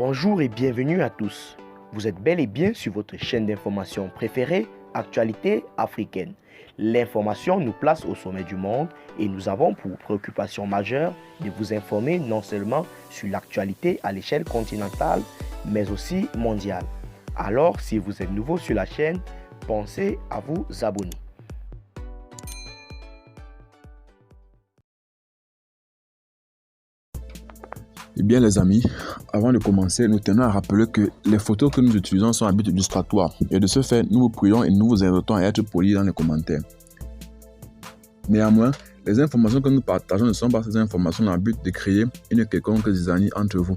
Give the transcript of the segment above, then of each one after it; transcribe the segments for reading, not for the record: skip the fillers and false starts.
Bonjour et bienvenue à tous. Vous êtes bel et bien sur votre chaîne d'information préférée, Actualité africaine. L'information nous place au sommet du monde et nous avons pour préoccupation majeure de vous informer non seulement sur l'actualité à l'échelle continentale, mais aussi mondiale. Alors, si vous êtes nouveau sur la chaîne, pensez à vous abonner. Eh bien les amis, avant de commencer, nous tenons à rappeler que les photos que nous utilisons sont à but illustratoire et de ce fait, nous vous prions et nous vous invitons à être polis dans les commentaires. Néanmoins, les informations que nous partageons ne sont pas ces informations dans le but de créer une quelconque zizanie entre vous.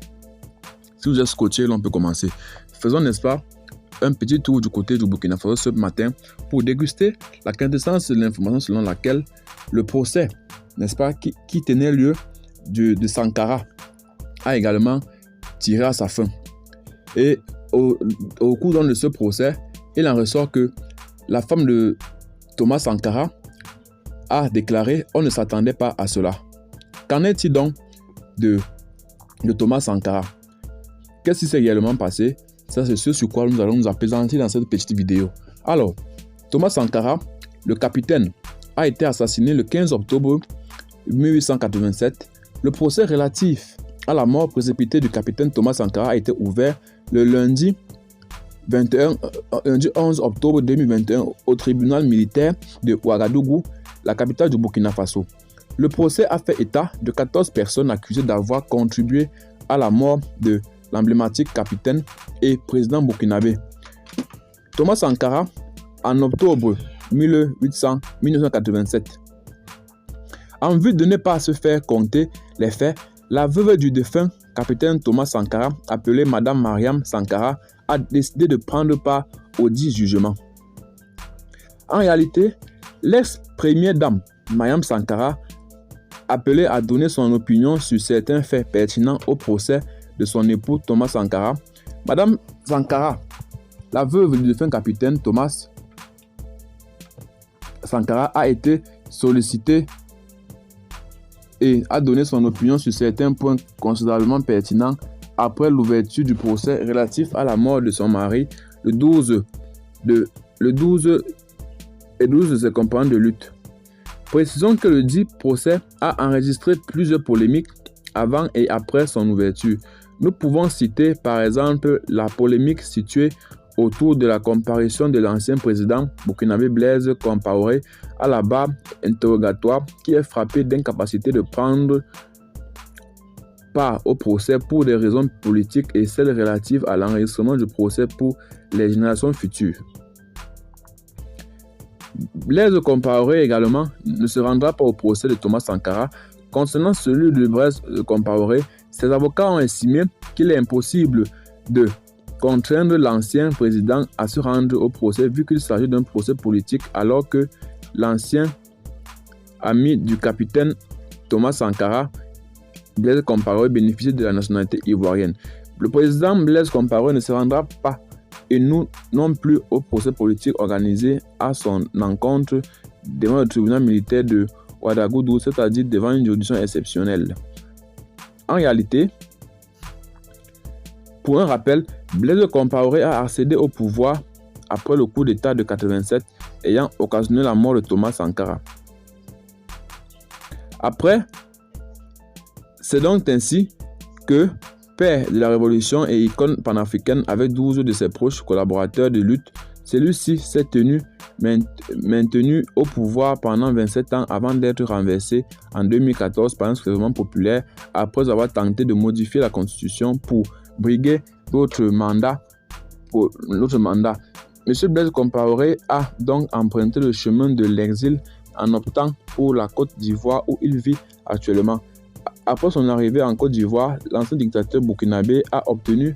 Si vous êtes scotché, l'on peut commencer. Faisons, n'est-ce pas, un petit tour du côté du Burkina Faso ce matin pour déguster la quintessence de l'information selon laquelle le procès, n'est-ce pas, qui tenait lieu de Sankara a également tiré à sa fin. Et au cours de ce procès, il en ressort que la femme de Thomas Sankara a déclaré « On ne s'attendait pas à cela ». Qu'en est-il donc de Thomas Sankara? Qu'est-ce qui s'est réellement passé? Ça, c'est ce sur quoi nous allons nous apaisantir dans cette petite vidéo. Alors, Thomas Sankara, le capitaine, a été assassiné le 15 octobre 1887. Le procès relatif à la mort précipitée du capitaine Thomas Sankara a été ouvert le lundi 11 octobre 2021 au tribunal militaire de Ouagadougou, la capitale du Burkina Faso. Le procès a fait état de 14 personnes accusées d'avoir contribué à la mort de l'emblématique capitaine et président burkinabé. Thomas Sankara, en octobre 1987. En vue de ne pas se faire compter les faits, la veuve du défunt capitaine Thomas Sankara, appelée Madame Mariam Sankara, a décidé de prendre part au dit jugement. En réalité, l'ex-première dame Mariam Sankara, appelée à donner son opinion sur certains faits pertinents au procès de son époux Thomas Sankara. Madame Sankara, la veuve du défunt capitaine Thomas Sankara, a été sollicitée et a donné son opinion sur certains points considérablement pertinents après l'ouverture du procès relatif à la mort de son mari le 12 de ses compagnons de lutte. Précisons que le dit procès a enregistré plusieurs polémiques avant et après son ouverture. Nous pouvons citer par exemple la polémique située autour de la comparution de l'ancien président burkinabé Blaise Compaoré à la barre interrogatoire qui est frappé d'incapacité de prendre part au procès pour des raisons politiques et celles relatives à l'enregistrement du procès pour les générations futures. Blaise Compaoré également ne se rendra pas au procès de Thomas Sankara. Concernant celui de Blaise Compaoré, ses avocats ont estimé qu'il est impossible de contraindre l'ancien président à se rendre au procès vu qu'il s'agit d'un procès politique alors que l'ancien ami du capitaine Thomas Sankara, Blaise Compaoré, bénéficie de la nationalité ivoirienne. Le président Blaise Compaoré ne se rendra pas et nous non plus au procès politique organisé à son encontre devant le tribunal militaire de Ouagadougou, c'est-à-dire devant une juridiction exceptionnelle. En réalité, pour un rappel, Blaise Compaoré a accédé au pouvoir après le coup d'État de 87 ayant occasionné la mort de Thomas Sankara. Après, c'est donc ainsi que, père de la révolution et icône panafricaine avec 12 de ses proches collaborateurs de lutte, celui-ci s'est maintenu au pouvoir pendant 27 ans avant d'être renversé en 2014 par un soulèvement populaire après avoir tenté de modifier la constitution pour briguer d'autres mandats. M. Blaise Compaoré a donc emprunté le chemin de l'exil en optant pour la Côte d'Ivoire où il vit actuellement. Après son arrivée en Côte d'Ivoire, l'ancien dictateur burkinabé a obtenu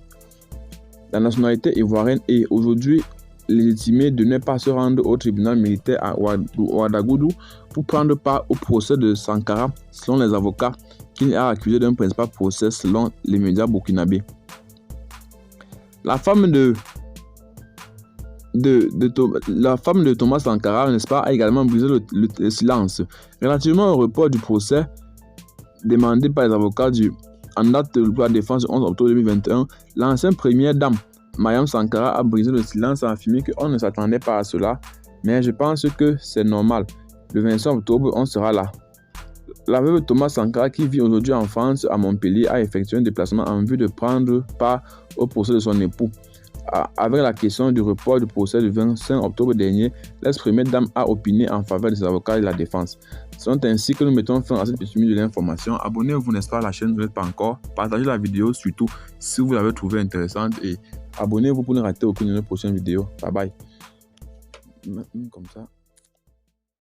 la nationalité ivoirienne et aujourd'hui légitimé de ne pas se rendre au tribunal militaire à Ouagadougou pour prendre part au procès de Sankara selon les avocats qu'il a accusé d'un principal procès selon les médias burkinabés. La femme de Thomas Sankara, n'est-ce pas, a également brisé le silence relativement au report du procès demandé par les avocats du en date de la défense du 11 octobre 2021, l'ancienne première dame, Mariam Sankara, a brisé le silence et a affirmé qu'on ne s'attendait pas à cela, mais je pense que c'est normal. Le 25 octobre, on sera là. La veuve Thomas Sankara, qui vit aujourd'hui en France, à Montpellier, a effectué un déplacement en vue de prendre part au procès de son époux. Avec la question du report du procès du 25 octobre dernier, l'ex-première dame a opiné en faveur des avocats de la défense. C'est ainsi que nous mettons fin à cette petite minute de l'information. Abonnez-vous, n'est-ce pas, à la chaîne, vous n'êtes pas encore. Partagez la vidéo surtout si vous l'avez trouvée intéressante et abonnez-vous pour ne rater aucune de nos prochaines vidéos. Bye bye. Comme ça.